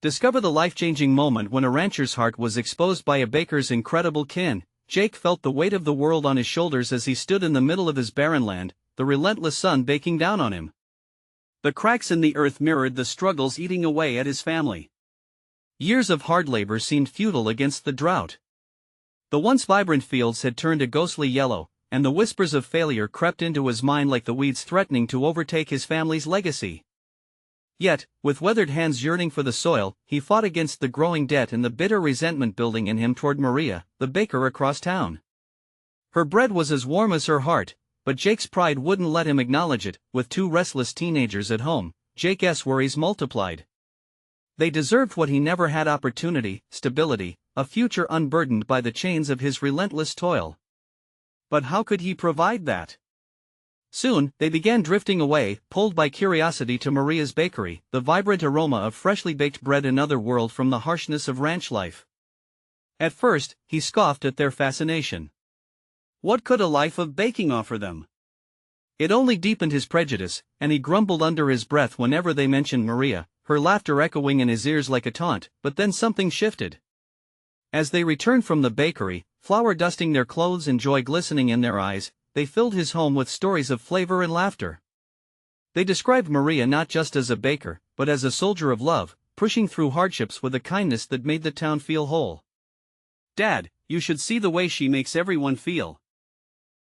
Discover the life-changing moment when a rancher's heart was exposed by a baker's incredible kin. Jake felt the weight of the world on his shoulders as he stood in the middle of his barren land, the relentless sun baking down on him. The cracks in the earth mirrored the struggles eating away at his family. Years of hard labor seemed futile against the drought. The once vibrant fields had turned a ghostly yellow, and the whispers of failure crept into his mind like the weeds threatening to overtake his family's legacy. Yet, with weathered hands yearning for the soil, he fought against the growing debt and the bitter resentment building in him toward Maria, the baker across town. Her bread was as warm as her heart, but Jake's pride wouldn't let him acknowledge it. With two restless teenagers at home, Jake's worries multiplied. They deserved what he never had: opportunity, stability, a future unburdened by the chains of his relentless toil. But how could he provide that? Soon, they began drifting away, pulled by curiosity to Maria's bakery, the vibrant aroma of freshly baked bread, another world from the harshness of ranch life. At first, he scoffed at their fascination. What could a life of baking offer them? It only deepened his prejudice, and he grumbled under his breath whenever they mentioned Maria, her laughter echoing in his ears like a taunt. But then something shifted. As they returned from the bakery, flour dusting their clothes and joy glistening in their eyes, they filled his home with stories of flavor and laughter. They described Maria not just as a baker, but as a soldier of love, pushing through hardships with a kindness that made the town feel whole. "Dad, you should see the way she makes everyone feel,"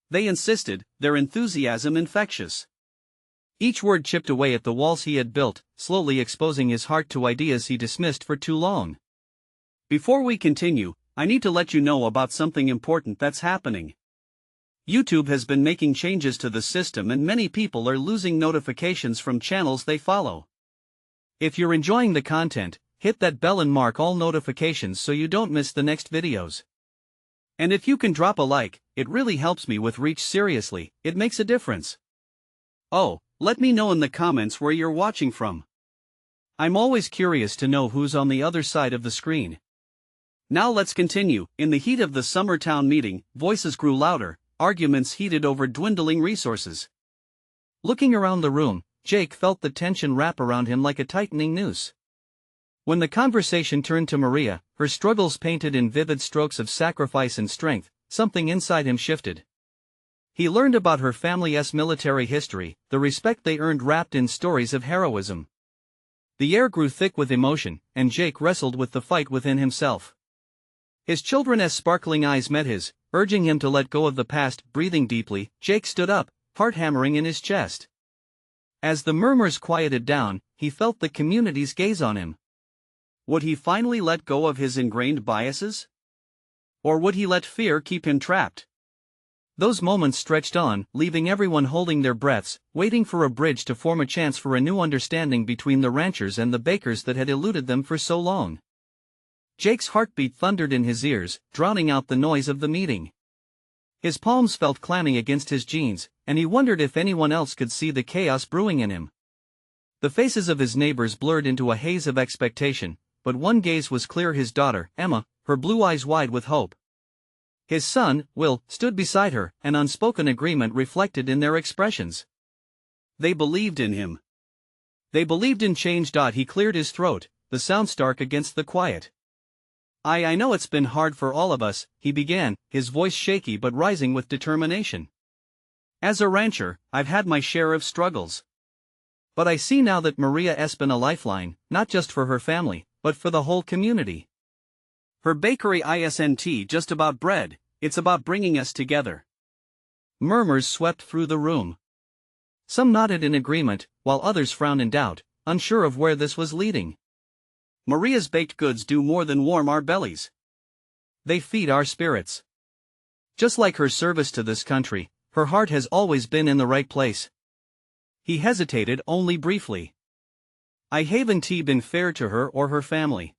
they insisted, their enthusiasm infectious. Each word chipped away at the walls he had built, slowly exposing his heart to ideas he dismissed for too long. Before we continue, I need to let you know about something important that's happening. YouTube has been making changes to the system and many people are losing notifications from channels they follow. If you're enjoying the content, hit that bell and mark all notifications so you don't miss the next videos. And if you can drop a like, it really helps me with reach. Seriously, it makes a difference. Oh, let me know in the comments where you're watching from. I'm always curious to know who's on the other side of the screen. Now let's continue. In the heat of the summer town meeting, voices grew louder, arguments heated over dwindling resources. Looking around the room, Jake felt the tension wrap around him like a tightening noose. When the conversation turned to Maria, her struggles painted in vivid strokes of sacrifice and strength, something inside him shifted. He learned about her family's military history, the respect they earned wrapped in stories of heroism. The air grew thick with emotion, and Jake wrestled with the fight within himself. His children's sparkling eyes met his, urging him to let go of the past. Breathing deeply, Jake stood up, heart hammering in his chest. As the murmurs quieted down, he felt the community's gaze on him. Would he finally let go of his ingrained biases? Or would he let fear keep him trapped? Those moments stretched on, leaving everyone holding their breaths, waiting for a bridge to form, a chance for a new understanding between the ranchers and the bakers that had eluded them for so long. Jake's heartbeat thundered in his ears, drowning out the noise of the meeting. His palms felt clammy against his jeans, and he wondered if anyone else could see the chaos brewing in him. The faces of his neighbors blurred into a haze of expectation, but one gaze was clear: his daughter, Emma, her blue eyes wide with hope. His son, Will, stood beside her, an unspoken agreement reflected in their expressions. They believed in him. They believed in change. He cleared his throat, the sound stark against the quiet. I know it's been hard for all of us," he began, his voice shaky but rising with determination. "As a rancher, I've had my share of struggles. But I see now that Maria's been a lifeline, not just for her family, but for the whole community. Her bakery isn't just about bread, it's about bringing us together." Murmurs swept through the room. Some nodded in agreement, while others frowned in doubt, unsure of where this was leading. "Maria's baked goods do more than warm our bellies. They feed our spirits. Just like her service to this country, her heart has always been in the right place." He hesitated only briefly. "I haven't been fair to her or her family.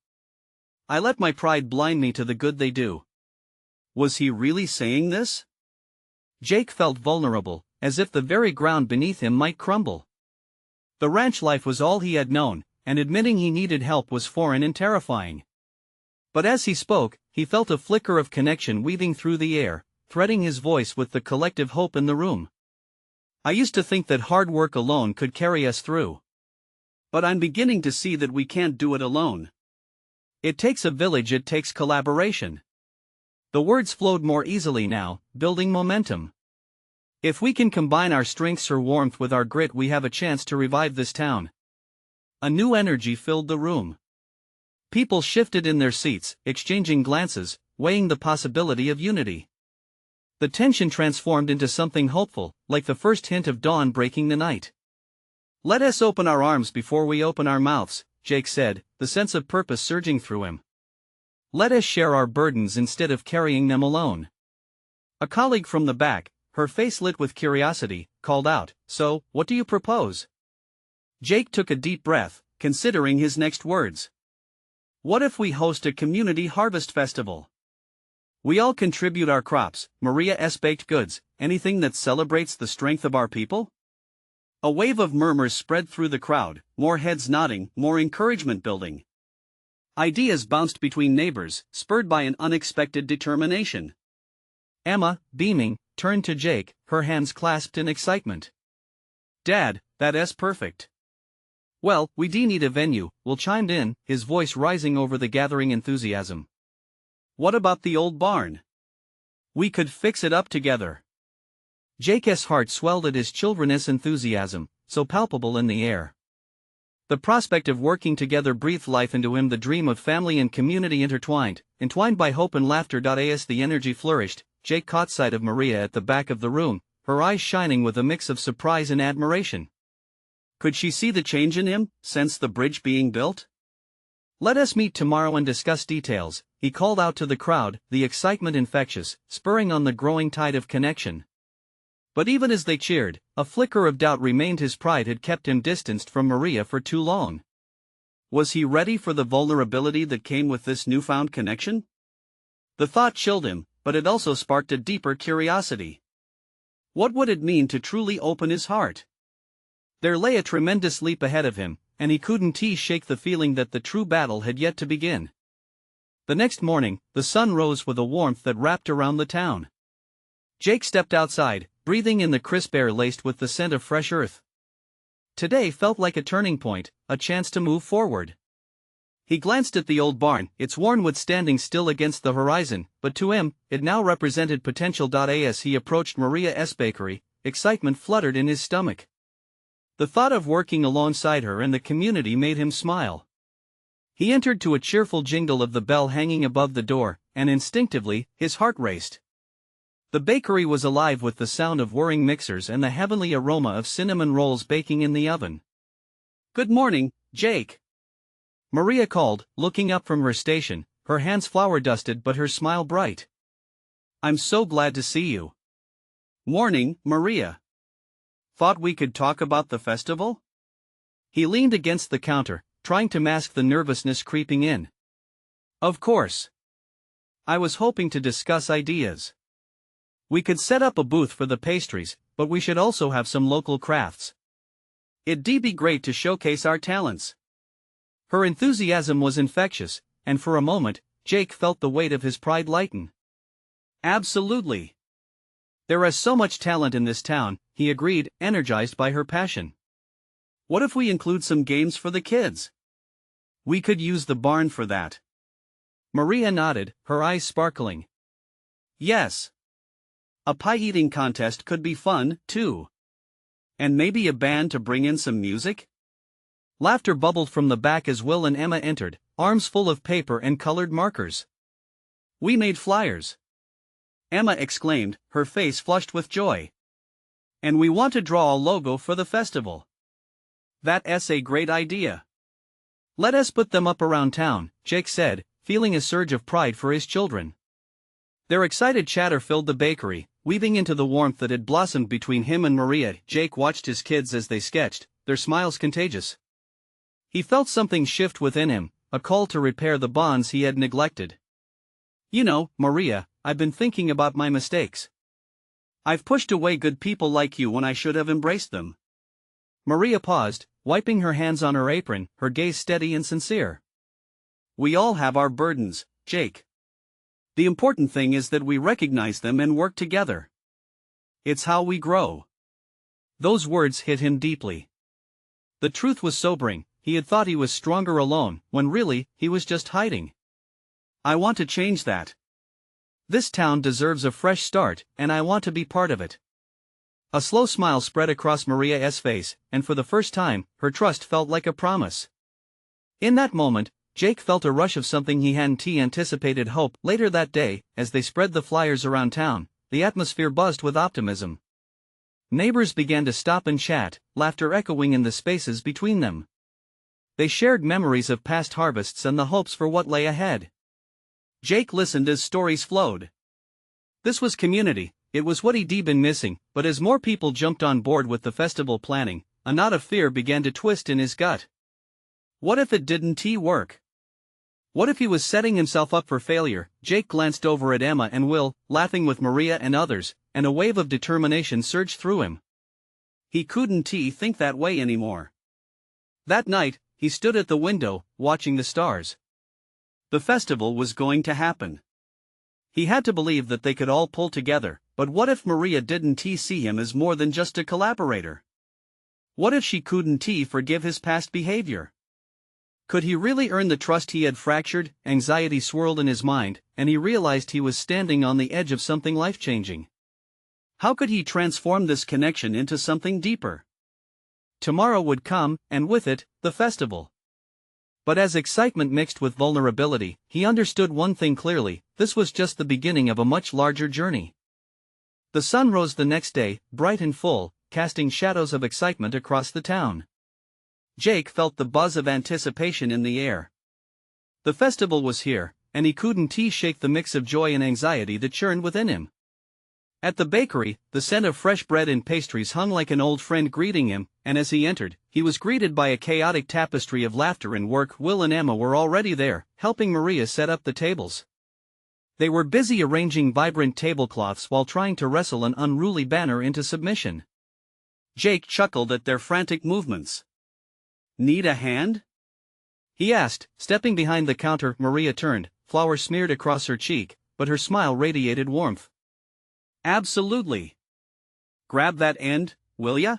I let my pride blind me to the good they do." Was he really saying this? Jake felt vulnerable, as if the very ground beneath him might crumble. The ranch life was all he had known, and admitting he needed help was foreign and terrifying. But as he spoke, he felt a flicker of connection weaving through the air, threading his voice with the collective hope in the room. "I used to think that hard work alone could carry us through. But I'm beginning to see that we can't do it alone. It takes a village, it takes collaboration. The words flowed more easily now, building momentum. If we can combine our strengths or warmth with our grit, we have a chance to revive this town. A new energy filled the room. People shifted in their seats, exchanging glances, weighing the possibility of unity. The tension transformed into something hopeful, like the first hint of dawn breaking the night. "Let us open our arms before we open our mouths," Jake said, the sense of purpose surging through him. "Let us share our burdens instead of carrying them alone." A colleague from the back, her face lit with curiosity, called out, "So, what do you propose?" Jake took a deep breath, considering his next words. "What if we host a community harvest festival? We all contribute our crops, Maria's baked goods, anything that celebrates the strength of our people?" A wave of murmurs spread through the crowd, more heads nodding, more encouragement building. Ideas bounced between neighbors, spurred by an unexpected determination. Emma, beaming, turned to Jake, her hands clasped in excitement. "Dad, that's perfect." "Well, we need a venue," Will chimed in, his voice rising over the gathering enthusiasm. "What about the old barn? We could fix it up together." Jake's heart swelled at his children's enthusiasm, so palpable in the air. The prospect of working together breathed life into him, the dream of family and community entwined by hope and laughter. As the energy flourished, Jake caught sight of Maria at the back of the room, her eyes shining with a mix of surprise and admiration. Could she see the change in him, sense the bridge being built? "Let us meet tomorrow and discuss details," he called out to the crowd, the excitement infectious, spurring on the growing tide of connection. But even as they cheered, a flicker of doubt remained. His pride had kept him distanced from Maria for too long. Was he ready for the vulnerability that came with this newfound connection? The thought chilled him, but it also sparked a deeper curiosity. What would it mean to truly open his heart? There lay a tremendous leap ahead of him, and he couldn't shake the feeling that the true battle had yet to begin. The next morning, the sun rose with a warmth that wrapped around the town. Jake stepped outside, breathing in the crisp air laced with the scent of fresh earth. Today felt like a turning point, a chance to move forward. He glanced at the old barn, its worn wood standing still against the horizon, but to him, it now represented potential. As he approached Maria's bakery, excitement fluttered in his stomach. The thought of working alongside her and the community made him smile. He entered to a cheerful jingle of the bell hanging above the door, and instinctively, his heart raced. The bakery was alive with the sound of whirring mixers and the heavenly aroma of cinnamon rolls baking in the oven. "Good morning, Jake," Maria called, looking up from her station, her hands flour-dusted but her smile bright. "I'm so glad to see you." "Morning, Maria. Thought we could talk about the festival?" He leaned against the counter, trying to mask the nervousness creeping in. "Of course. I was hoping to discuss ideas. We could set up a booth for the pastries, but we should also have some local crafts. It'd be great to showcase our talents." Her enthusiasm was infectious, and for a moment, Jake felt the weight of his pride lighten. "Absolutely. There is so much talent in this town," he agreed, energized by her passion. "What if we include some games for the kids? We could use the barn for that." Maria nodded, her eyes sparkling. "Yes. A pie-eating contest could be fun, too. And maybe a band to bring in some music?" Laughter bubbled from the back as Will and Emma entered, arms full of paper and colored markers. "We made flyers," Emma exclaimed, her face flushed with joy. "And we want to draw a logo for the festival." "That's a great idea. Let us put them up around town," Jake said, feeling a surge of pride for his children. Their excited chatter filled the bakery, weaving into the warmth that had blossomed between him and Maria. Jake watched his kids as they sketched, their smiles contagious. He felt something shift within him, a call to repair the bonds he had neglected. "You know, Maria, I've been thinking about my mistakes. I've pushed away good people like you when I should have embraced them." Maria paused, wiping her hands on her apron, her gaze steady and sincere. "We all have our burdens, Jake. The important thing is that we recognize them and work together. It's how we grow." Those words hit him deeply. The truth was sobering, he had thought he was stronger alone, when really, he was just hiding. I want to change that. This town deserves a fresh start, and I want to be part of it. A slow smile spread across Maria's face, and for the first time, her trust felt like a promise. In that moment, Jake felt a rush of something he hadn't anticipated. Hope. Later that day, as they spread the flyers around town, the atmosphere buzzed with optimism. Neighbors began to stop and chat, laughter echoing in the spaces between them. They shared memories of past harvests and the hopes for what lay ahead. Jake listened as stories flowed. This was community, it was what he'd been missing, but as more people jumped on board with the festival planning, a knot of fear began to twist in his gut. What if it didn't work? What if he was setting himself up for failure? Jake glanced over at Emma and Will, laughing with Maria and others, and a wave of determination surged through him. He couldn't think that way anymore. That night, he stood at the window, watching the stars. The festival was going to happen. He had to believe that they could all pull together, but what if Maria didn't see him as more than just a collaborator? What if she couldn't forgive his past behavior? Could he really earn the trust he had fractured? Anxiety swirled in his mind, and he realized he was standing on the edge of something life-changing. How could he transform this connection into something deeper? Tomorrow would come, and with it, the festival. But as excitement mixed with vulnerability, he understood one thing clearly: this was just the beginning of a much larger journey. The sun rose the next day, bright and full, casting shadows of excitement across the town. Jake felt the buzz of anticipation in the air. The festival was here, and he couldn't shake the mix of joy and anxiety that churned within him. At the bakery, the scent of fresh bread and pastries hung like an old friend greeting him, and as he entered, he was greeted by a chaotic tapestry of laughter and work. Will and Emma were already there, helping Maria set up the tables. They were busy arranging vibrant tablecloths while trying to wrestle an unruly banner into submission. Jake chuckled at their frantic movements. "Need a hand?" he asked, stepping behind the counter. Maria turned, flour smeared across her cheek, but her smile radiated warmth. "Absolutely. Grab that end, will ya?"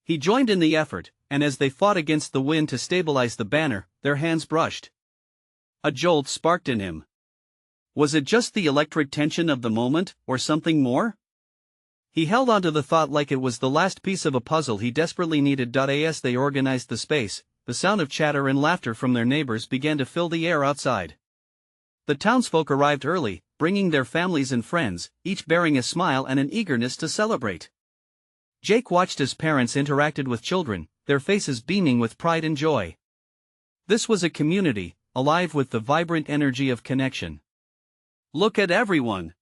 He joined in the effort, and as they fought against the wind to stabilize the banner, their hands brushed. A jolt sparked in him. Was it just the electric tension of the moment, or something more? He held onto the thought like it was the last piece of a puzzle he desperately needed. As they organized the space, the sound of chatter and laughter from their neighbors began to fill the air outside. The townsfolk arrived early, bringing their families and friends, each bearing a smile and an eagerness to celebrate. Jake watched as parents interacted with children, their faces beaming with pride and joy. This was a community, alive with the vibrant energy of connection. "Look at everyone!"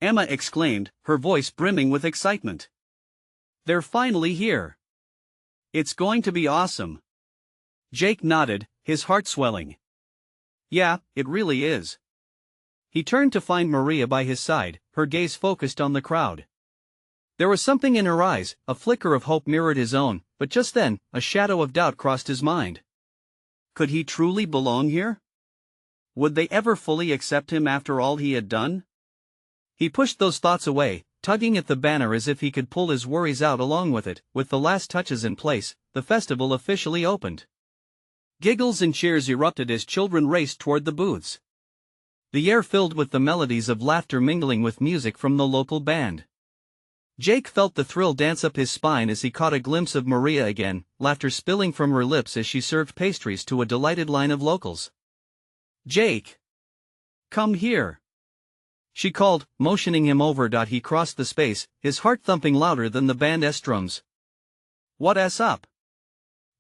Emma exclaimed, her voice brimming with excitement. "They're finally here. It's going to be awesome." Jake nodded, his heart swelling. "Yeah, it really is." He turned to find Maria by his side, her gaze focused on the crowd. There was something in her eyes, a flicker of hope mirrored his own, but just then, a shadow of doubt crossed his mind. Could he truly belong here? Would they ever fully accept him after all he had done? He pushed those thoughts away, tugging at the banner as if he could pull his worries out along with it. With the last touches in place, the festival officially opened. Giggles and cheers erupted as children raced toward the booths. The air filled with the melodies of laughter mingling with music from the local band. Jake felt the thrill dance up his spine as he caught a glimpse of Maria again, laughter spilling from her lips as she served pastries to a delighted line of locals. "Jake! Come here!" she called, motioning him over. He crossed the space, his heart thumping louder than the band's drums. "What's up?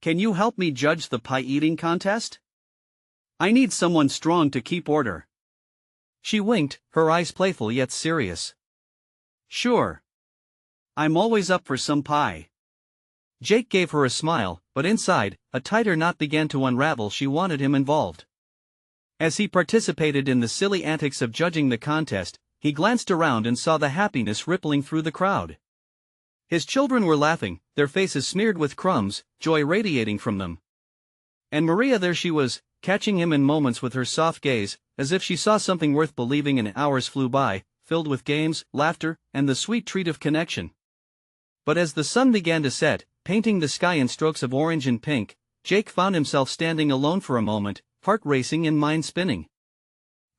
Can you help me judge the pie-eating contest? I need someone strong to keep order." She winked, her eyes playful yet serious. "Sure. I'm always up for some pie." Jake gave her a smile, but inside, a tighter knot began to unravel. She wanted him involved. As he participated in the silly antics of judging the contest, he glanced around and saw the happiness rippling through the crowd. His children were laughing, their faces smeared with crumbs, joy radiating from them. And Maria, there she was, catching him in moments with her soft gaze, as if she saw something worth believing in. Hours flew by, filled with games, laughter, and the sweet treat of connection. But as the sun began to set, painting the sky in strokes of orange and pink, Jake found himself standing alone for a moment, heart racing and mind spinning.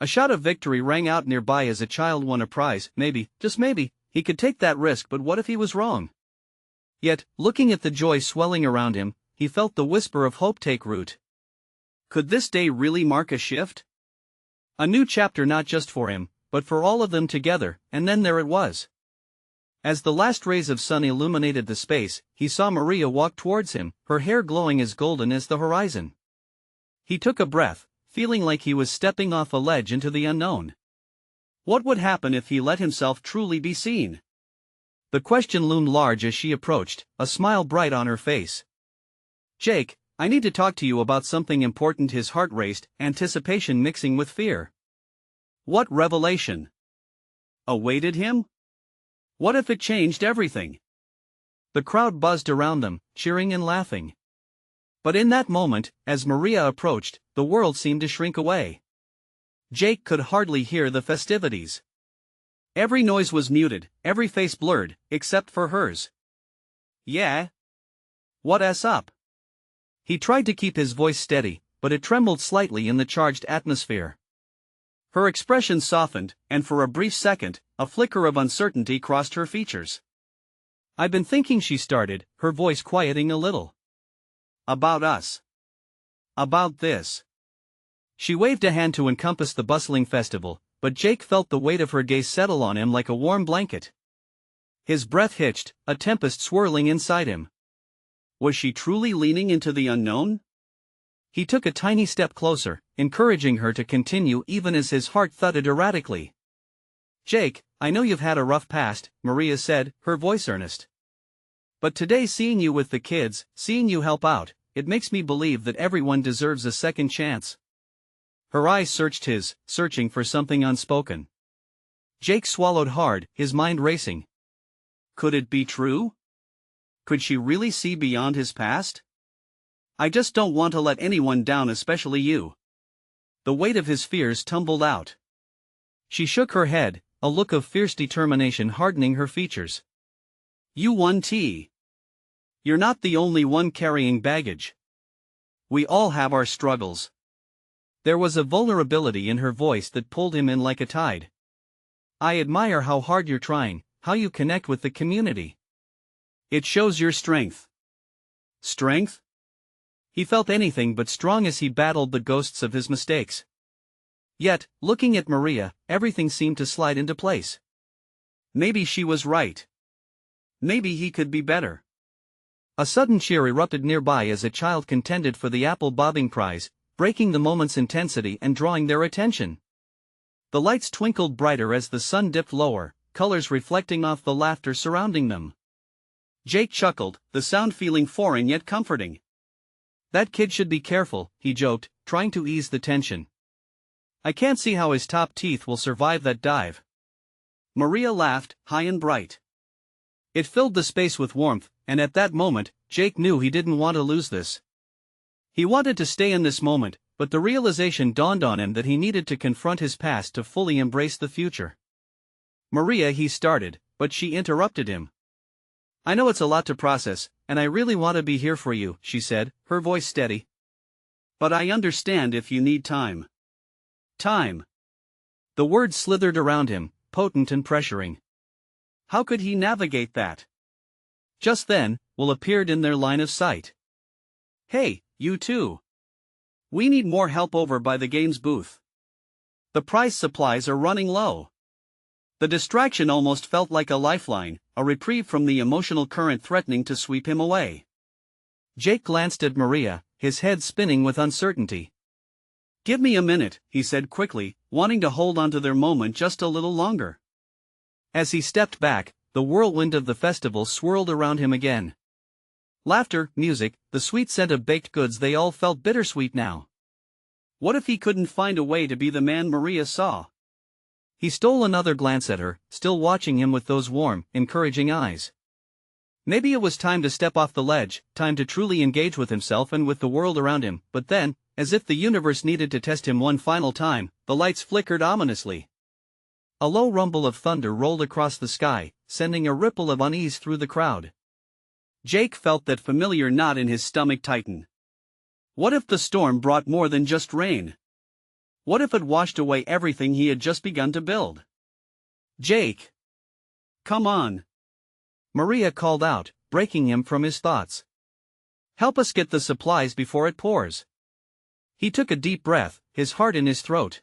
A shout of victory rang out nearby as a child won a prize. Maybe, just maybe, he could take that risk, but what if he was wrong? Yet, looking at the joy swelling around him, he felt the whisper of hope take root. Could this day really mark a shift? A new chapter not just for him, but for all of them together, and then there it was. As the last rays of sun illuminated the space, he saw Maria walk towards him, her hair glowing as golden as the horizon. He took a breath, feeling like he was stepping off a ledge into the unknown. What would happen if he let himself truly be seen? The question loomed large as she approached, a smile bright on her face. "Jake, I need to talk to you about something important." His heart raced, anticipation mixing with fear. What revelation awaited him? What if it changed everything? The crowd buzzed around them, cheering and laughing. But in that moment, as Maria approached, the world seemed to shrink away. Jake could hardly hear the festivities. Every noise was muted, every face blurred, except for hers. "Yeah? What's up?" He tried to keep his voice steady, but it trembled slightly in the charged atmosphere. Her expression softened, and for a brief second, a flicker of uncertainty crossed her features. "I've been thinking," she started, her voice quieting a little. "About us. About this." She waved a hand to encompass the bustling festival, but Jake felt the weight of her gaze settle on him like a warm blanket. His breath hitched, a tempest swirling inside him. Was she truly leaning into the unknown? He took a tiny step closer, encouraging her to continue even as his heart thudded erratically. "Jake, I know you've had a rough past," Maria said, her voice earnest. "But today, seeing you with the kids, seeing you help out, it makes me believe that everyone deserves a second chance." Her eyes searched his, searching for something unspoken. Jake swallowed hard, his mind racing. Could it be true? Could she really see beyond his past? "I just don't want to let anyone down, especially you." The weight of his fears tumbled out. She shook her head, a look of fierce determination hardening her features. "You won T. You're not the only one carrying baggage. We all have our struggles." There was a vulnerability in her voice that pulled him in like a tide. "I admire how hard you're trying, how you connect with the community. It shows your strength." Strength? He felt anything but strong as he battled the ghosts of his mistakes. Yet, looking at Maria, everything seemed to slide into place. Maybe she was right. Maybe he could be better. A sudden cheer erupted nearby as a child contended for the apple bobbing prize, breaking the moment's intensity and drawing their attention. The lights twinkled brighter as the sun dipped lower, colors reflecting off the laughter surrounding them. Jake chuckled, the sound feeling foreign yet comforting. "That kid should be careful," he joked, trying to ease the tension. "I can't see how his top teeth will survive that dive." Maria laughed, high and bright. It filled the space with warmth, and at that moment, Jake knew he didn't want to lose this. He wanted to stay in this moment, but the realization dawned on him that he needed to confront his past to fully embrace the future. "Maria," he started, but she interrupted him. "I know it's a lot to process, and I really want to be here for you," she said, her voice steady. "But I understand if you need time." Time. The word slithered around him, potent and pressuring. How could he navigate that? Just then, Will appeared in their line of sight. "Hey, you two. We need more help over by the games booth. The prize supplies are running low." The distraction almost felt like a lifeline, a reprieve from the emotional current threatening to sweep him away. Jake glanced at Maria, his head spinning with uncertainty. "Give me a minute," he said quickly, wanting to hold on to their moment just a little longer. As he stepped back, the whirlwind of the festival swirled around him again. Laughter, music, the sweet scent of baked goods, they all felt bittersweet now. What if he couldn't find a way to be the man Maria saw? He stole another glance at her, still watching him with those warm, encouraging eyes. Maybe it was time to step off the ledge, time to truly engage with himself and with the world around him, but then, as if the universe needed to test him one final time, the lights flickered ominously. A low rumble of thunder rolled across the sky, sending a ripple of unease through the crowd. Jake felt that familiar knot in his stomach tighten. What if the storm brought more than just rain? What if it washed away everything he had just begun to build? Jake! Come on! Maria called out, breaking him from his thoughts. Help us get the supplies before it pours. He took a deep breath, his heart in his throat.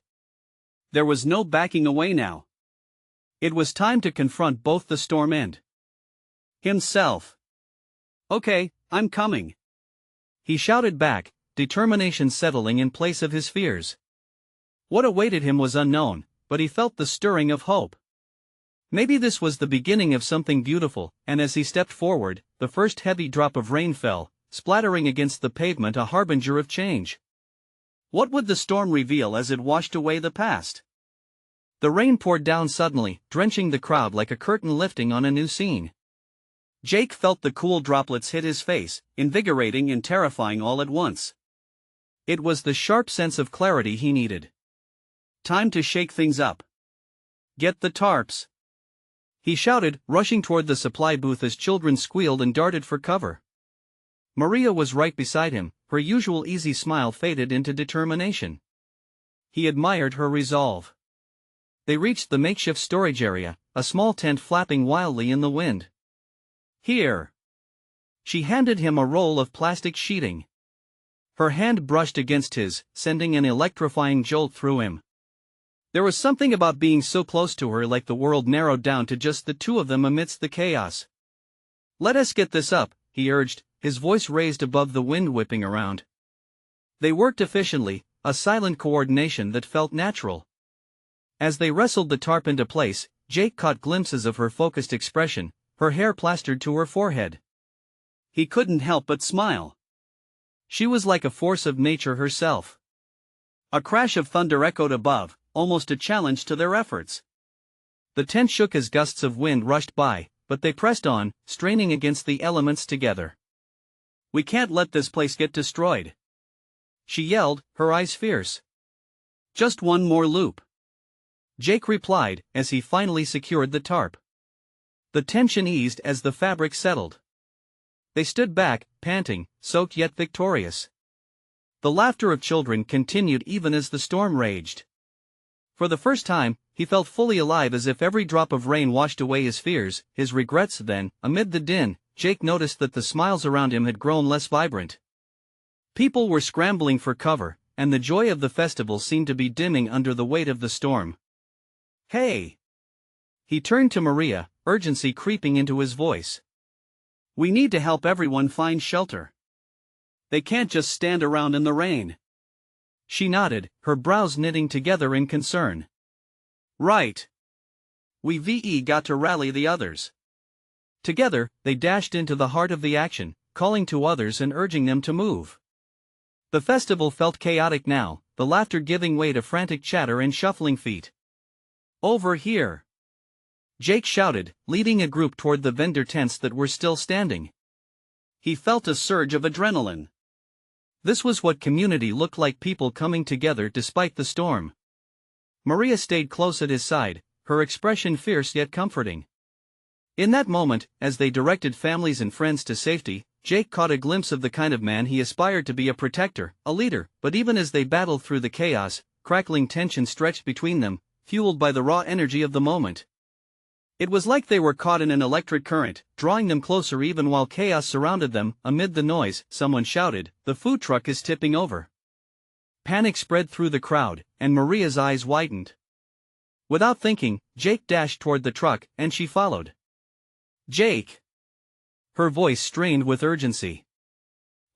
There was no backing away now. It was time to confront both the storm and himself. Okay, I'm coming. He shouted back, determination settling in place of his fears. What awaited him was unknown, but he felt the stirring of hope. Maybe this was the beginning of something beautiful, and as he stepped forward, the first heavy drop of rain fell, splattering against the pavement, a harbinger of change. What would the storm reveal as it washed away the past? The rain poured down suddenly, drenching the crowd like a curtain lifting on a new scene. Jake felt the cool droplets hit his face, invigorating and terrifying all at once. It was the sharp sense of clarity he needed. Time to shake things up. Get the tarps! He shouted, rushing toward the supply booth as children squealed and darted for cover. Maria was right beside him, her usual easy smile faded into determination. He admired her resolve. They reached the makeshift storage area, a small tent flapping wildly in the wind. Here! She handed him a roll of plastic sheeting. Her hand brushed against his, sending an electrifying jolt through him. There was something about being so close to her, like the world narrowed down to just the two of them amidst the chaos. Let us get this up, he urged, his voice raised above the wind whipping around. They worked efficiently, a silent coordination that felt natural. As they wrestled the tarp into place, Jake caught glimpses of her focused expression, her hair plastered to her forehead. He couldn't help but smile. She was like a force of nature herself. A crash of thunder echoed above, almost a challenge to their efforts. The tent shook as gusts of wind rushed by, but they pressed on, straining against the elements together. We can't let this place get destroyed, she yelled, her eyes fierce. Just one more loop, Jake replied, as he finally secured the tarp. The tension eased as the fabric settled. They stood back, panting, soaked yet victorious. The laughter of children continued even as the storm raged. For the first time, he felt fully alive, as if every drop of rain washed away his fears, his regrets. Then, amid the din, Jake noticed that the smiles around him had grown less vibrant. People were scrambling for cover, and the joy of the festival seemed to be dimming under the weight of the storm. Hey! He turned to Maria, urgency creeping into his voice. We need to help everyone find shelter. They can't just stand around in the rain. She nodded, her brows knitting together in concern. Right. We got to rally the others. Together, they dashed into the heart of the action, calling to others and urging them to move. The festival felt chaotic now, the laughter giving way to frantic chatter and shuffling feet. Over here! Jake shouted, leading a group toward the vendor tents that were still standing. He felt a surge of adrenaline. This was what community looked like, people coming together despite the storm. Maria stayed close at his side, her expression fierce yet comforting. In that moment, as they directed families and friends to safety, Jake caught a glimpse of the kind of man he aspired to be, a protector, a leader. But even as they battled through the chaos, crackling tension stretched between them, fueled by the raw energy of the moment. It was like they were caught in an electric current, drawing them closer even while chaos surrounded them. Amid the noise, someone shouted, "The food truck is tipping over." Panic spread through the crowd, and Maria's eyes widened. Without thinking, Jake dashed toward the truck, and she followed. Jake! Her voice strained with urgency.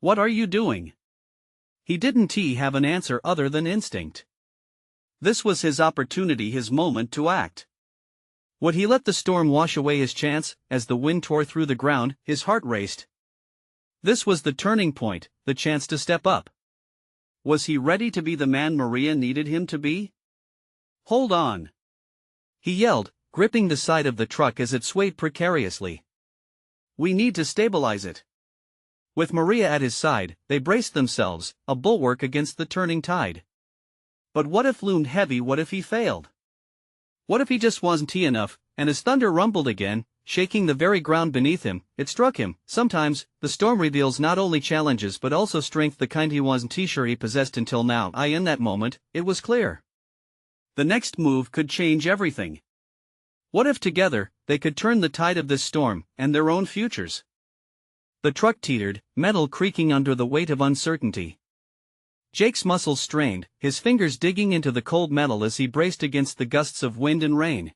What are you doing? He didn't have an answer other than instinct. This was his opportunity, his moment to act. Would he let the storm wash away his chance? As the wind tore through the ground, his heart raced. This was the turning point, the chance to step up. Was he ready to be the man Maria needed him to be? Hold on! He yelled, gripping the side of the truck as it swayed precariously. We need to stabilize it. With Maria at his side, they braced themselves, a bulwark against the turning tide. But what if loomed heavy? What if he failed? What if he just wasn't enough? And as thunder rumbled again, shaking the very ground beneath him. It struck him. Sometimes, the storm reveals not only challenges but also strength, the kind he wasn't sure he possessed until now. In that moment, it was clear. The next move could change everything. What if together, they could turn the tide of this storm, and their own futures? The truck teetered, metal creaking under the weight of uncertainty. Jake's muscles strained, his fingers digging into the cold metal as he braced against the gusts of wind and rain.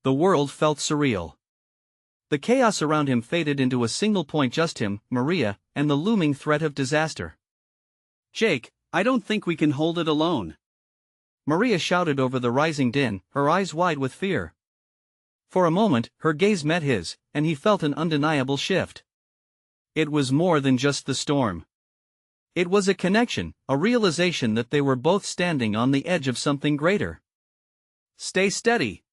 The world felt surreal. The chaos around him faded into a single point: just him, Maria, and the looming threat of disaster. "Jake, I don't think we can hold it alone," Maria shouted over the rising din, her eyes wide with fear. For a moment, her gaze met his, and he felt an undeniable shift. It was more than just the storm. It was a connection, a realization that they were both standing on the edge of something greater. "Stay steady.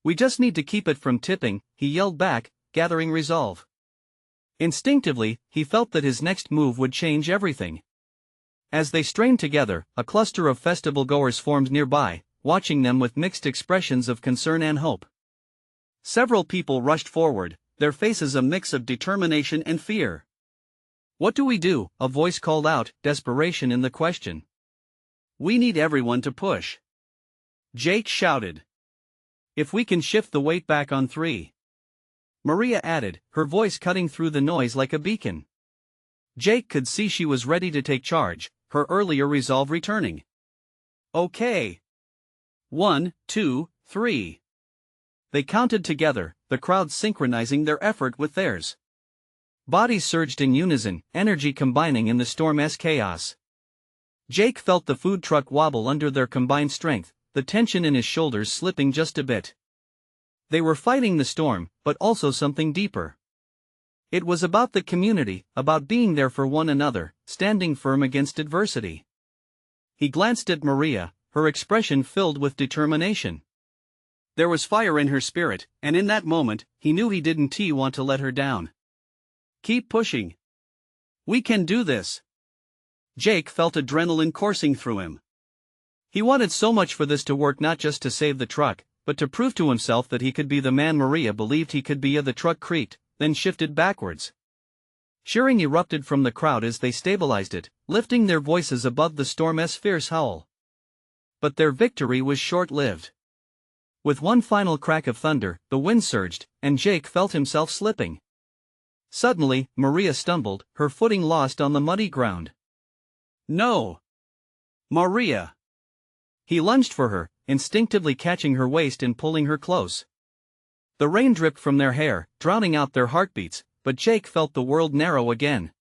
We just need to keep it from tipping," he yelled back, gathering resolve. Instinctively, he felt that his next move would change everything. As they strained together, a cluster of festival-goers formed nearby, watching them with mixed expressions of concern and hope. Several people rushed forward, their faces a mix of determination and fear. "What do we do?" a voice called out, desperation in the question. "We need everyone to push," Jake shouted. "If we can shift the weight back on 3. Maria added, her voice cutting through the noise like a beacon. Jake could see she was ready to take charge, her earlier resolve returning. "Okay. 1, 2, 3. They counted together, the crowd synchronizing their effort with theirs. Bodies surged in unison, energy combining in the storm's chaos. Jake felt the food truck wobble under their combined strength, the tension in his shoulders slipping just a bit. They were fighting the storm, but also something deeper. It was about the community, about being there for one another, standing firm against adversity. He glanced at Maria, her expression filled with determination. There was fire in her spirit, and in that moment, he knew he didn't want to let her down. "Keep pushing. We can do this." Jake felt adrenaline coursing through him. He wanted so much for this to work, not just to save the truck, but to prove to himself that he could be the man Maria believed he could be. The truck creaked, then shifted backwards. Cheering erupted from the crowd as they stabilized it, lifting their voices above the storm's fierce howl. But their victory was short-lived. With one final crack of thunder, the wind surged, and Jake felt himself slipping. Suddenly, Maria stumbled, her footing lost on the muddy ground. "No! Maria!" He lunged for her, instinctively catching her waist and pulling her close. The rain dripped from their hair, drowning out their heartbeats, but Jake felt the world narrow again.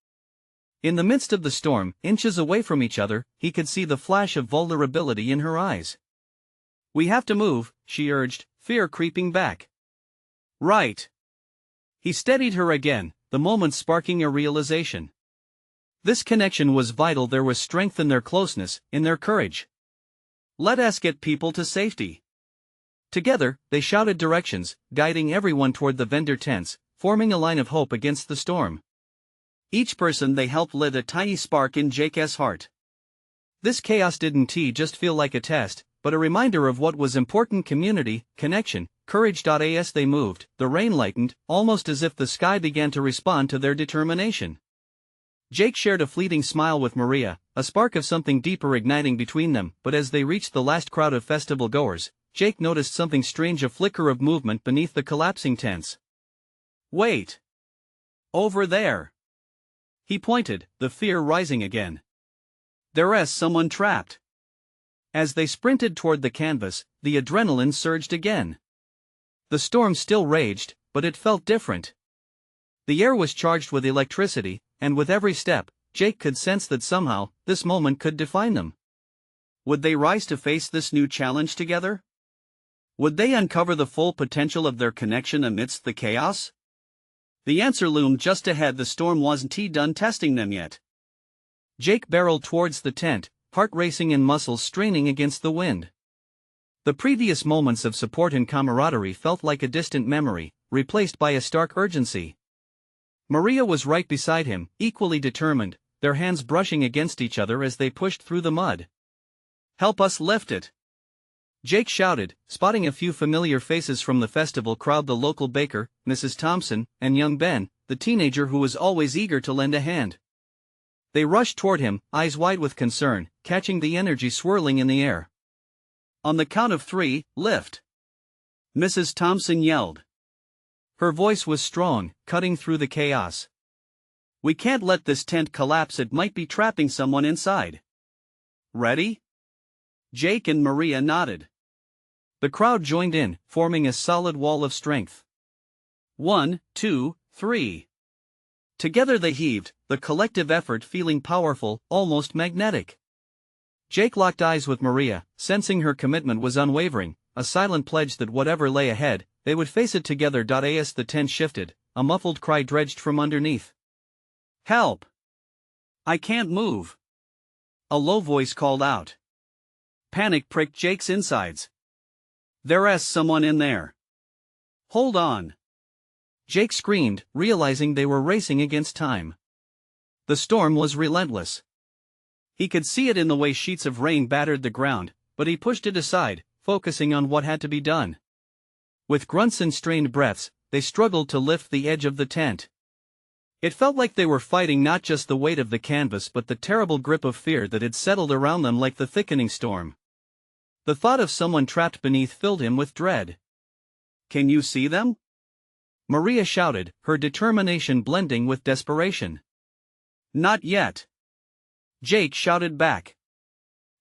In the midst of the storm, inches away from each other, he could see the flash of vulnerability in her eyes. "We have to move," she urged, fear creeping back. "Right." He steadied her again, the moment sparking a realization. This connection was vital. There was strength in their closeness, in their courage. "Let us get people to safety." Together, they shouted directions, guiding everyone toward the vendor tents, forming a line of hope against the storm. Each person they helped lit a tiny spark in Jake's heart. This chaos didn't just feel like a test, but a reminder of what was important: community, connection, courage. As they moved, the rain lightened, almost as if the sky began to respond to their determination. Jake shared a fleeting smile with Maria, a spark of something deeper igniting between them, but as they reached the last crowd of festival-goers, Jake noticed something strange: a flicker of movement beneath the collapsing tents. "Wait! Over there!" He pointed, the fear rising again. "There's someone trapped." As they sprinted toward the canvas, the adrenaline surged again. The storm still raged, but it felt different. The air was charged with electricity, and with every step, Jake could sense that somehow, this moment could define them. Would they rise to face this new challenge together? Would they uncover the full potential of their connection amidst the chaos? The answer loomed just ahead. The storm wasn't done testing them yet. Jake barreled towards the tent, heart racing and muscles straining against the wind. The previous moments of support and camaraderie felt like a distant memory, replaced by a stark urgency. Maria was right beside him, equally determined, their hands brushing against each other as they pushed through the mud. "Help us lift it," Jake shouted, spotting a few familiar faces from the festival crowd: the local baker, Mrs. Thompson, and young Ben, the teenager who was always eager to lend a hand. They rushed toward him, eyes wide with concern, catching the energy swirling in the air. "On the count of 3, lift!" Mrs. Thompson yelled. Her voice was strong, cutting through the chaos. "We can't let this tent collapse, it might be trapping someone inside." "Ready?" Jake and Maria nodded. The crowd joined in, forming a solid wall of strength. 1, 2, 3. Together they heaved, the collective effort feeling powerful, almost magnetic. Jake locked eyes with Maria, sensing her commitment was unwavering, a silent pledge that whatever lay ahead, they would face it together. As the tent shifted, a muffled cry dredged from underneath. "Help! I can't move!" A low voice called out. Panic pricked Jake's insides. "There's someone in there! Hold on!" Jake screamed, realizing they were racing against time. The storm was relentless. He could see it in the way sheets of rain battered the ground, but he pushed it aside, focusing on what had to be done. With grunts and strained breaths, they struggled to lift the edge of the tent. It felt like they were fighting not just the weight of the canvas but the terrible grip of fear that had settled around them like the thickening storm. The thought of someone trapped beneath filled him with dread. "Can you see them?" Maria shouted, her determination blending with desperation. "Not yet." Jake shouted back.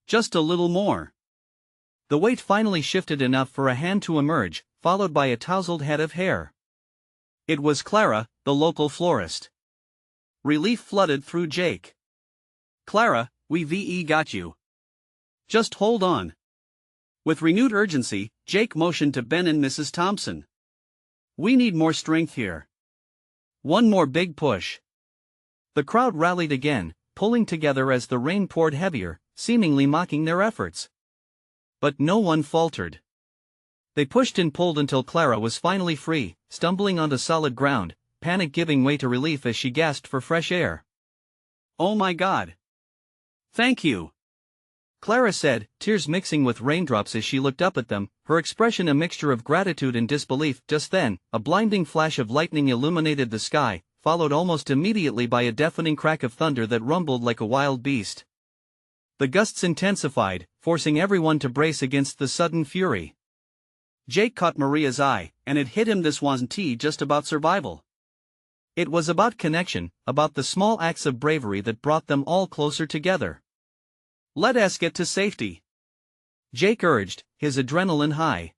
"Just a little more." The weight finally shifted enough for a hand to emerge, followed by a tousled head of hair. It was Clara, the local florist. Relief flooded through Jake. "Clara, we got you. Just hold on." With renewed urgency, Jake motioned to Ben and Mrs. Thompson. "We need more strength here. One more big push." The crowd rallied again, pulling together as the rain poured heavier, seemingly mocking their efforts. But no one faltered. They pushed and pulled until Clara was finally free, stumbling onto solid ground, panic giving way to relief as she gasped for fresh air. "Oh my God! Thank you!" Clara said, tears mixing with raindrops as she looked up at them, her expression a mixture of gratitude and disbelief. Just then, a blinding flash of lightning illuminated the sky, followed almost immediately by a deafening crack of thunder that rumbled like a wild beast. The gusts intensified, forcing everyone to brace against the sudden fury. Jake caught Maria's eye, and it hit him: this wasn't just about survival. It was about connection, about the small acts of bravery that brought them all closer together. "Let us get to safety," Jake urged, his adrenaline high.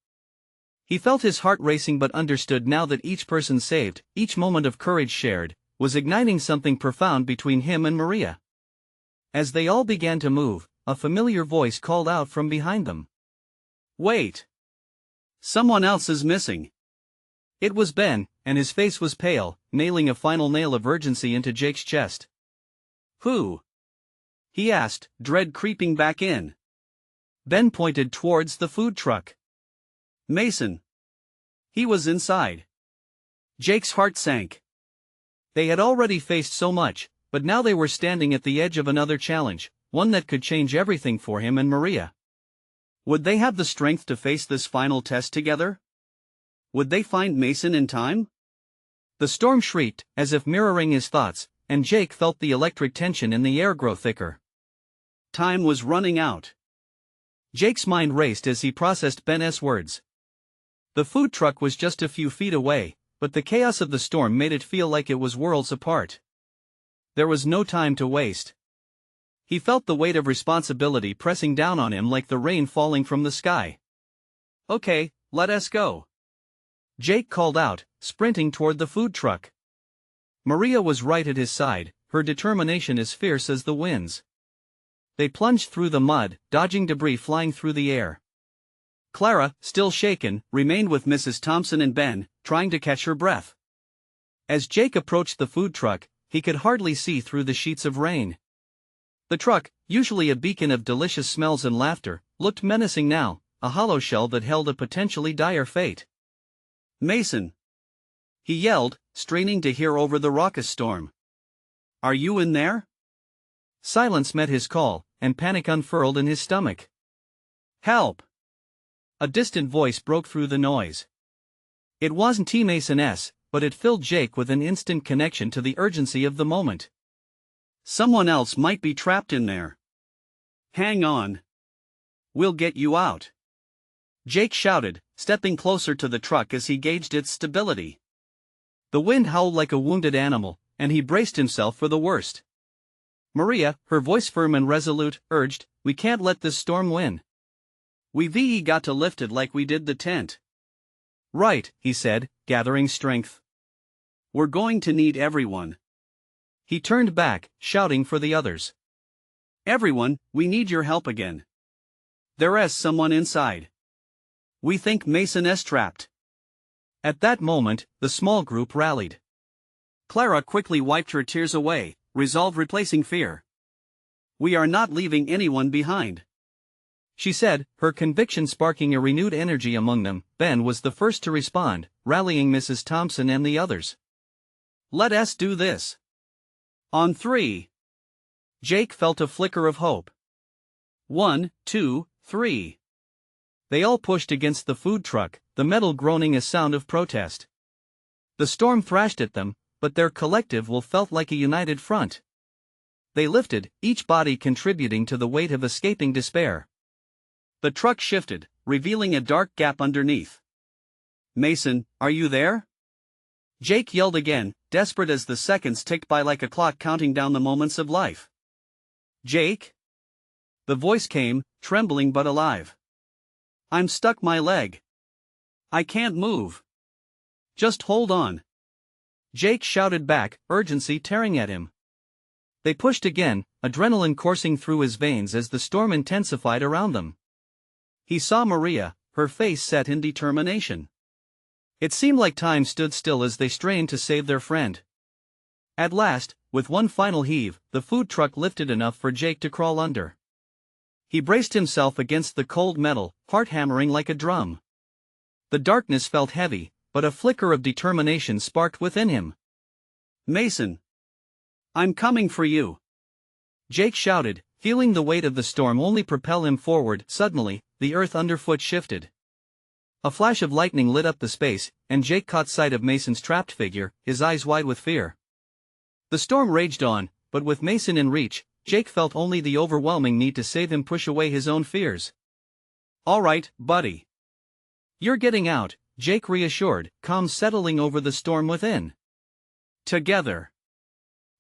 He felt his heart racing but understood now that each person saved, each moment of courage shared, was igniting something profound between him and Maria. As they all began to move, a familiar voice called out from behind them. "Wait! Someone else is missing." It was Ben, and his face was pale, nailing a final nail of urgency into Jake's chest. "Who?" he asked, dread creeping back in. Ben pointed towards the food truck. "Mason. He was inside." Jake's heart sank. They had already faced so much, but now they were standing at the edge of another challenge, one that could change everything for him and Maria. Would they have the strength to face this final test together? Would they find Mason in time? The storm shrieked, as if mirroring his thoughts, and Jake felt the electric tension in the air grow thicker. Time was running out. Jake's mind raced as he processed Ben's words. The food truck was just a few feet away, but the chaos of the storm made it feel like it was worlds apart. There was no time to waste. He felt the weight of responsibility pressing down on him like the rain falling from the sky. "Okay, let us go," Jake called out, sprinting toward the food truck. Maria was right at his side, her determination as fierce as the winds. They plunged through the mud, dodging debris flying through the air. Clara, still shaken, remained with Mrs. Thompson and Ben, trying to catch her breath. As Jake approached the food truck, he could hardly see through the sheets of rain. The truck, usually a beacon of delicious smells and laughter, looked menacing now, a hollow shell that held a potentially dire fate. "Mason!" he yelled, straining to hear over the raucous storm. "Are you in there?" Silence met his call, and panic unfurled in his stomach. "Help! a distant voice broke through the noise. It wasn't T. Masoness, but it filled Jake with an instant connection to the urgency of the moment. Someone else might be trapped in there. Hang on. We'll get you out. Jake shouted, stepping closer to the truck as he gauged its stability. The wind howled like a wounded animal, and he braced himself for the worst. Maria, her voice firm and resolute, urged, "We can't let this storm win. We've got to lift it like we did the tent." "Right," he said, gathering strength. "We're going to need everyone." He turned back, shouting for the others. "Everyone, we need your help again. There's someone inside. We think Masoness trapped." At that moment, the small group rallied. Clara quickly wiped her tears away, resolve replacing fear. "We are not leaving anyone behind," she said, her conviction sparking a renewed energy among them. Ben was the first to respond, rallying Mrs. Thompson and the others. "Let us do this. On 3. Jake felt a flicker of hope. 1, 2, 3. They all pushed against the food truck, the metal groaning a sound of protest. The storm thrashed at them, but their collective will felt like a united front. They lifted, each body contributing to the weight of escaping despair. The truck shifted, revealing a dark gap underneath. "Mason, are you there?" Jake yelled again, desperate as the seconds ticked by like a clock counting down the moments of life. "Jake?" The voice came, trembling but alive. "I'm stuck my leg. I can't move. Just hold on." Jake shouted back, urgency tearing at him. They pushed again, adrenaline coursing through his veins as the storm intensified around them. He saw Maria, her face set in determination. It seemed like time stood still as they strained to save their friend. At last, with one final heave, the food truck lifted enough for Jake to crawl under. He braced himself against the cold metal, heart hammering like a drum. The darkness felt heavy, but a flicker of determination sparked within him. "Mason! I'm coming for you!" Jake shouted, feeling the weight of the storm only propel him forward. Suddenly, the earth underfoot shifted. A flash of lightning lit up the space, and Jake caught sight of Mason's trapped figure, his eyes wide with fear. The storm raged on, but with Mason in reach, Jake felt only the overwhelming need to save him, push away his own fears. "All right, buddy. You're getting out," Jake reassured, calm settling over the storm within. "Together."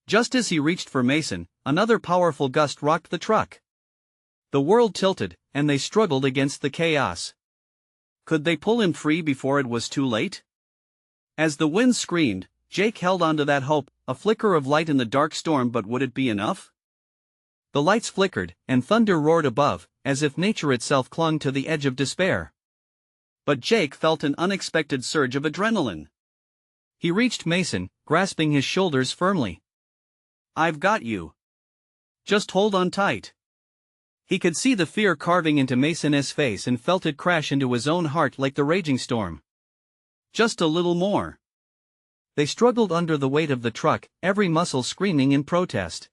Just as he reached for Mason, another powerful gust rocked the truck. The world tilted, and they struggled against the chaos. Could they pull him free before it was too late? As the wind screamed, Jake held onto that hope, a flicker of light in the dark storm, but would it be enough? The lights flickered, and thunder roared above, as if nature itself clung to the edge of despair. But Jake felt an unexpected surge of adrenaline. He reached Mason, grasping his shoulders firmly. "I've got you. Just hold on tight." He could see the fear carving into Mason's face and felt it crash into his own heart like the raging storm. "Just a little more." They struggled under the weight of the truck, every muscle screaming in protest.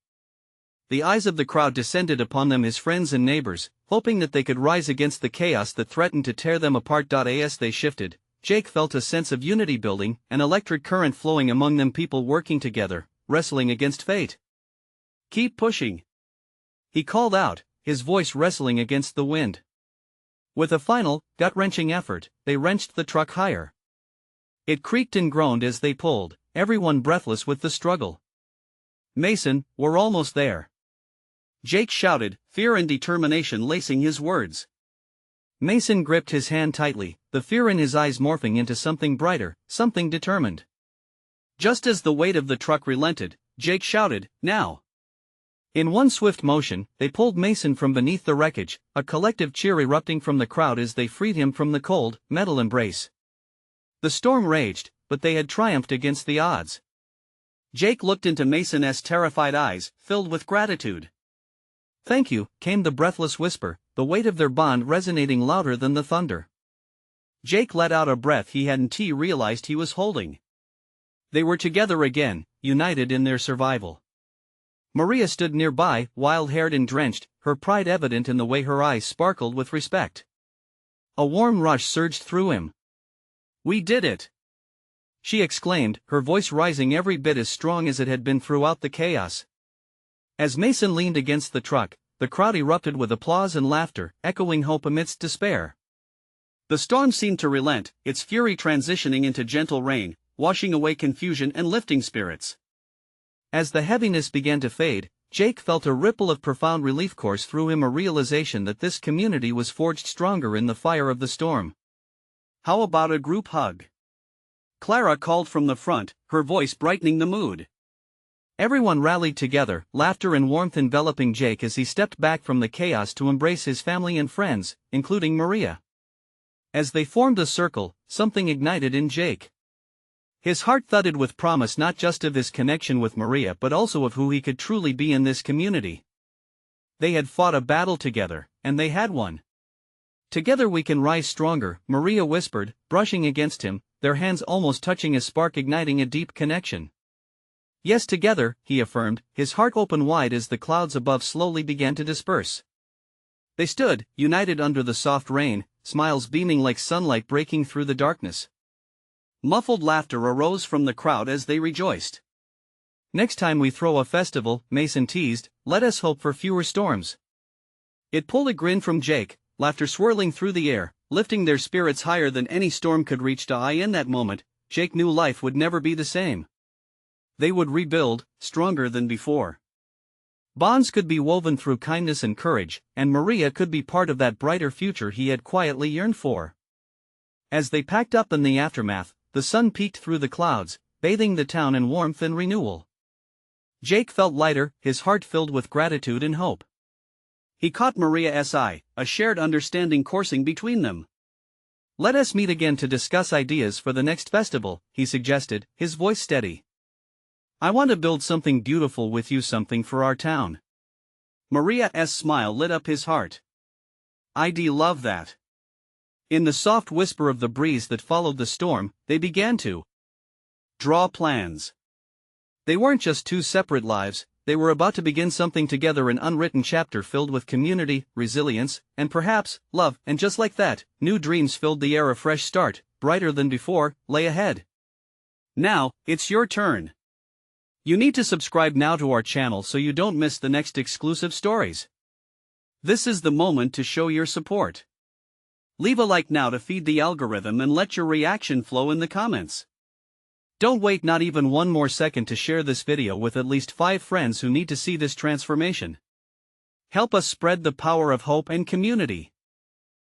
The eyes of the crowd descended upon them, his friends and neighbors, hoping that they could rise against the chaos that threatened to tear them apart. As they shifted, Jake felt a sense of unity building, an electric current flowing among them, people working together, wrestling against fate. "Keep pushing," he called out, his voice wrestling against the wind. With a final, gut-wrenching effort, they wrenched the truck higher. It creaked and groaned as they pulled, everyone breathless with the struggle. "Mason, we're almost there," Jake shouted, fear and determination lacing his words. Mason gripped his hand tightly, the fear in his eyes morphing into something brighter, something determined. Just as the weight of the truck relented, Jake shouted, "Now!" In one swift motion, they pulled Mason from beneath the wreckage, a collective cheer erupting from the crowd as they freed him from the cold, metal embrace. The storm raged, but they had triumphed against the odds. Jake looked into Mason's terrified eyes, filled with gratitude. "Thank you," came the breathless whisper, the weight of their bond resonating louder than the thunder. Jake let out a breath he hadn't realized he was holding. They were together again, united in their survival. Maria stood nearby, wild-haired and drenched, her pride evident in the way her eyes sparkled with respect. A warm rush surged through him. "We did it!" she exclaimed, her voice rising every bit as strong as it had been throughout the chaos. As Mason leaned against the truck, the crowd erupted with applause and laughter, echoing hope amidst despair. The storm seemed to relent, its fury transitioning into gentle rain, washing away confusion and lifting spirits. As the heaviness began to fade, Jake felt a ripple of profound relief course through him, a realization that this community was forged stronger in the fire of the storm. "How about a group hug?" Clara called from the front, her voice brightening the mood. Everyone rallied together, laughter and warmth enveloping Jake as he stepped back from the chaos to embrace his family and friends, including Maria. As they formed a circle, something ignited in Jake. His heart thudded with promise, not just of his connection with Maria but also of who he could truly be in this community. They had fought a battle together, and they had won. "Together we can rise stronger," Maria whispered, brushing against him, their hands almost touching, a spark igniting a deep connection. "Yes, together," he affirmed, his heart open wide as the clouds above slowly began to disperse. They stood, united under the soft rain, smiles beaming like sunlight breaking through the darkness. Muffled laughter arose from the crowd as they rejoiced. "Next time we throw a festival," Mason teased, "let us hope for fewer storms." It pulled a grin from Jake, laughter swirling through the air, lifting their spirits higher than any storm could reach. In that moment, Jake knew life would never be the same. They would rebuild, stronger than before. Bonds could be woven through kindness and courage, and Maria could be part of that brighter future he had quietly yearned for. As they packed up in the aftermath, the sun peeked through the clouds, bathing the town in warmth and renewal. Jake felt lighter, his heart filled with gratitude and hope. He caught Maria's eye, a shared understanding coursing between them. "Let us meet again to discuss ideas for the next festival," he suggested, his voice steady. "I want to build something beautiful with you, something for our town." Maria's smile lit up his heart. "I'd love that." In the soft whisper of the breeze that followed the storm, they began to draw plans. They weren't just two separate lives, they were about to begin something together, an unwritten chapter filled with community, resilience, and perhaps, love, and just like that, new dreams filled the air. A fresh start, brighter than before, lay ahead. Now, it's your turn. You need to subscribe now to our channel so you don't miss the next exclusive stories. This is the moment to show your support. Leave a like now to feed the algorithm and let your reaction flow in the comments. Don't wait not even one more second to share this video with at least 5 friends who need to see this transformation. Help us spread the power of hope and community.